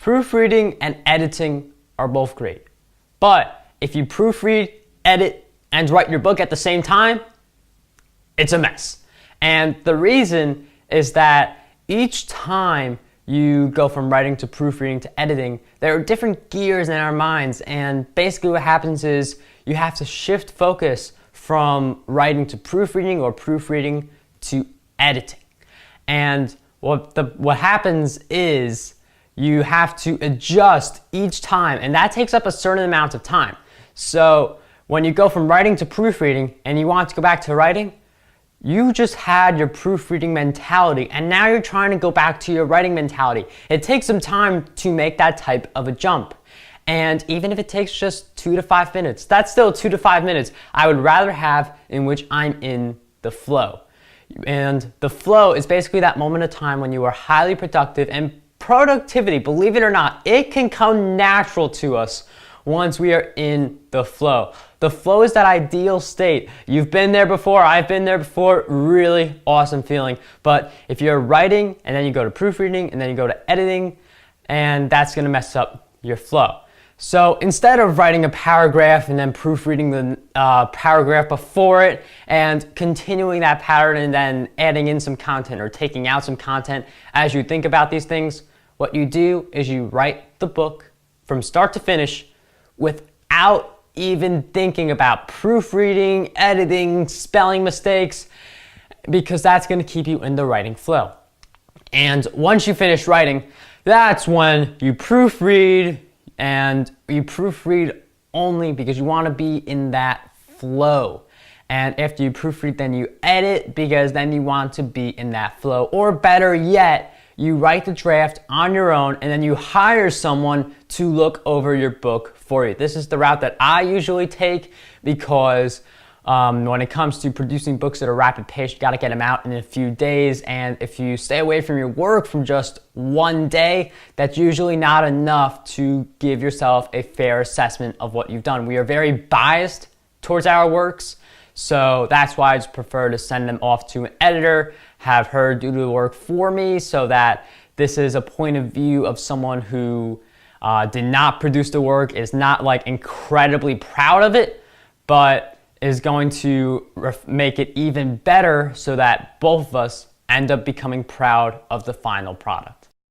Proofreading and editing are both great. But if you proofread, edit, and write your book at the same time, it's a mess. And the reason is that each time you go from writing to proofreading to editing, there are different gears in our minds, and basically what happens is you have to shift focus from writing to proofreading or proofreading to editing. And what happens is you have to adjust each time, and that takes up a certain amount of time. So when you go from writing to proofreading and you want to go back to writing, you just had your proofreading mentality and now you're trying to go back to your writing mentality. It takes some time to make that type of a jump. And even if it takes just 2 to 5 minutes, that's still 2 to 5 minutes I would rather have in which I'm in the flow. And the flow is basically that moment of time when you are highly productive, and productivity, believe it or not, it can come natural to us once we are in the flow. The flow is that ideal state. You've been there before, I've been there before, really awesome feeling. But if you're writing and then you go to proofreading and then you go to editing, and that's gonna mess up your flow. So instead of writing a paragraph and then proofreading the paragraph before it and continuing that pattern and then adding in some content or taking out some content as you think about these things, what you do is you write the book from start to finish without even thinking about proofreading, editing, spelling mistakes, because that's going to keep you in the writing flow. And once you finish writing, that's when you proofread, and you proofread only because you want to be in that flow. And after you proofread, then you edit because then you want to be in that flow. Or better yet, you write the draft on your own and then you hire someone to look over your book for you. This is the route that I usually take because when it comes to producing books at a rapid pace, you gotta get them out in a few days. And if you stay away from your work from just one day, that's usually not enough to give yourself a fair assessment of what you've done. We are very biased towards our works, so that's why I just prefer to send them off to an editor, have her do the work for me, so that this is a point of view of someone who did not produce the work, is not like incredibly proud of it, but is going to make it even better so that both of us end up becoming proud of the final product.